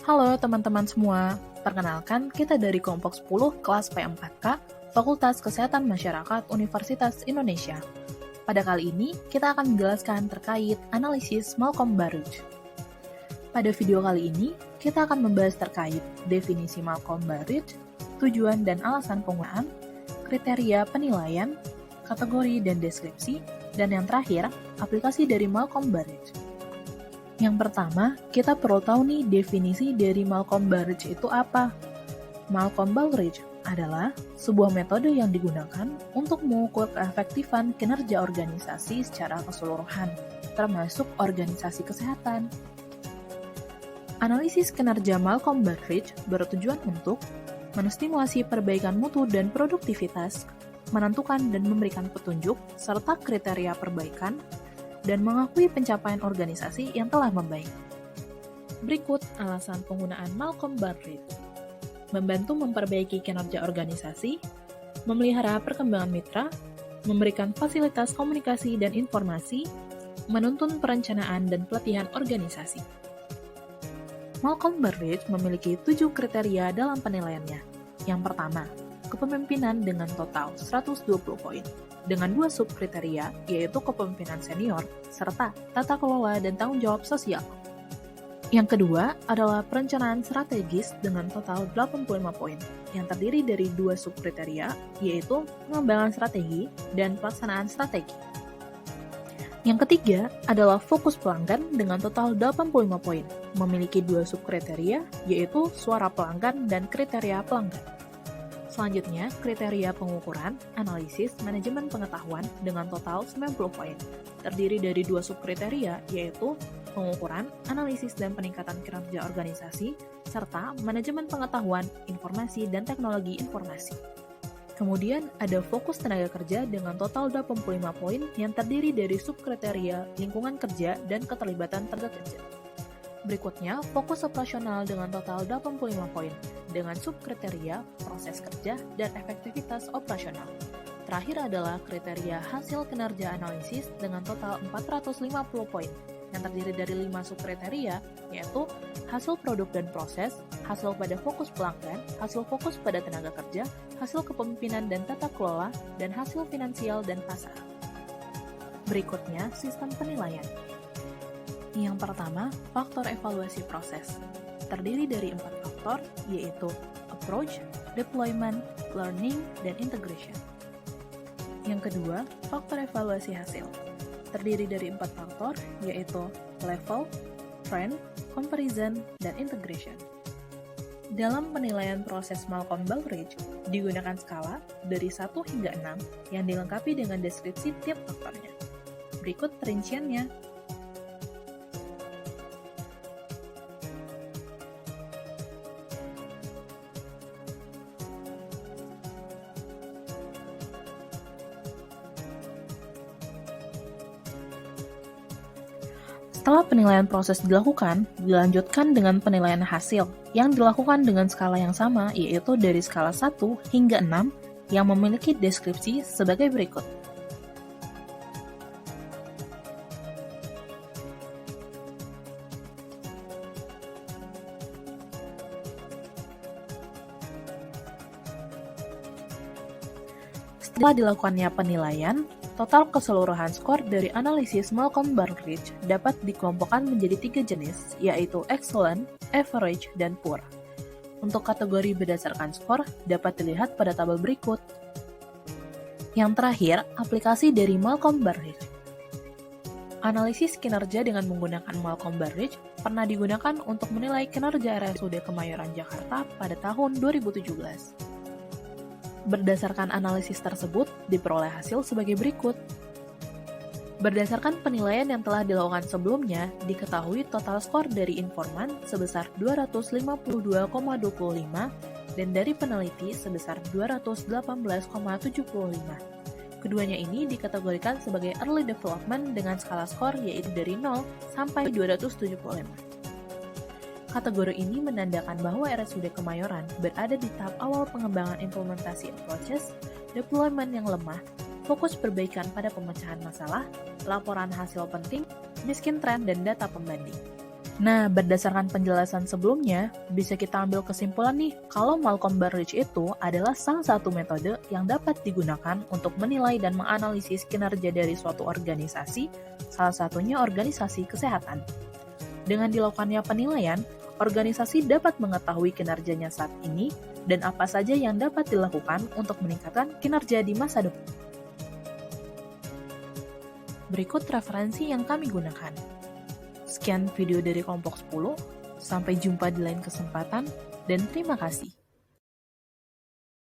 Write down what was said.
Halo teman-teman semua, perkenalkan kita dari kelompok 10 kelas P4K, Fakultas Kesehatan Masyarakat Universitas Indonesia. Pada kali ini, kita akan menjelaskan terkait analisis Malcolm Baruch. Pada video kali ini, kita akan membahas terkait definisi Malcolm Baruch, tujuan dan alasan penggunaan, kriteria penilaian, kategori dan deskripsi, dan yang terakhir, aplikasi dari Malcolm Baruch. Yang pertama, kita perlu tahu nih definisi dari Malcolm Baruch itu apa. Malcolm Baruch adalah sebuah metode yang digunakan untuk mengukur keefektifan kinerja organisasi secara keseluruhan, termasuk organisasi kesehatan. Analisis kinerja Malcolm Baruch bertujuan untuk menstimulasi perbaikan mutu dan produktivitas, menentukan dan memberikan petunjuk serta kriteria perbaikan, dan mengakui pencapaian organisasi yang telah membaik. Berikut alasan penggunaan Malcolm Baruch. Membantu memperbaiki kinerja organisasi, memelihara perkembangan mitra, memberikan fasilitas komunikasi dan informasi, menuntun perencanaan dan pelatihan organisasi. Malcolm Baruch memiliki 7 kriteria dalam penilaiannya. Yang pertama, kepemimpinan dengan total 120 poin. Dengan 2 subkriteria, yaitu kepemimpinan senior, serta tata kelola dan tanggung jawab sosial. Yang kedua adalah perencanaan strategis dengan total 85 poin, yang terdiri dari 2 subkriteria, yaitu pengembangan strategi dan pelaksanaan strategi. Yang ketiga adalah fokus pelanggan dengan total 85 poin, memiliki 2 subkriteria, yaitu suara pelanggan dan kriteria pelanggan. Selanjutnya, kriteria pengukuran, analisis, manajemen pengetahuan dengan total 90 poin. Terdiri dari 2 subkriteria, yaitu pengukuran, analisis dan peningkatan kinerja organisasi, serta manajemen pengetahuan, informasi, dan teknologi informasi. Kemudian, ada fokus tenaga kerja dengan total 85 poin yang terdiri dari subkriteria lingkungan kerja dan keterlibatan tenaga kerja. Berikutnya, fokus operasional dengan total 85 poin, dengan subkriteria, proses kerja, dan efektivitas operasional. Terakhir adalah kriteria hasil kinerja analisis dengan total 450 poin, yang terdiri dari 5 subkriteria, yaitu hasil produk dan proses, hasil pada fokus pelanggan, hasil fokus pada tenaga kerja, hasil kepemimpinan dan tata kelola, dan hasil finansial dan pasar. Berikutnya, sistem penilaian. Yang pertama, faktor evaluasi proses. Terdiri dari 4 faktor, yaitu approach, deployment, learning, dan integration. Yang kedua, faktor evaluasi hasil. Terdiri dari 4 faktor, yaitu level, trend, comparison, dan integration. Dalam penilaian proses Malcolm Baruch, digunakan skala dari 1 hingga 6 yang dilengkapi dengan deskripsi tiap faktornya. Berikut perinciannya. Setelah penilaian proses dilakukan, dilanjutkan dengan penilaian hasil yang dilakukan dengan skala yang sama, yaitu dari skala 1 hingga 6 yang memiliki deskripsi sebagai berikut. Setelah dilakukannya penilaian, total keseluruhan skor dari analisis Malcolm Baruch dapat dikelompokkan menjadi 3 jenis, yaitu excellent, average, dan poor. Untuk kategori berdasarkan skor dapat dilihat pada tabel berikut. Yang terakhir, aplikasi dari Malcolm Baruch. Analisis kinerja dengan menggunakan Malcolm Baruch pernah digunakan untuk menilai kinerja RSUD Kemayoran Jakarta pada tahun 2017. Berdasarkan analisis tersebut, diperoleh hasil sebagai berikut. Berdasarkan penilaian yang telah dilakukan sebelumnya, diketahui total skor dari informan sebesar 252,25 dan dari peneliti sebesar 218,75. Keduanya ini dikategorikan sebagai early development dengan skala skor yaitu dari 0 sampai 275. Kategori ini menandakan bahwa RSUD Kemayoran berada di tahap awal pengembangan implementasi approaches, deployment yang lemah, fokus perbaikan pada pemecahan masalah, laporan hasil penting, miskin trend, dan data pembanding. Nah, berdasarkan penjelasan sebelumnya, bisa kita ambil kesimpulan nih, kalau Malcolm Baldrige itu adalah salah satu metode yang dapat digunakan untuk menilai dan menganalisis kinerja dari suatu organisasi, salah satunya organisasi kesehatan. Dengan dilakukannya penilaian, organisasi dapat mengetahui kinerjanya saat ini dan apa saja yang dapat dilakukan untuk meningkatkan kinerja di masa depan. Berikut referensi yang kami gunakan. Sekian video dari kelompok 10, sampai jumpa di lain kesempatan, dan terima kasih.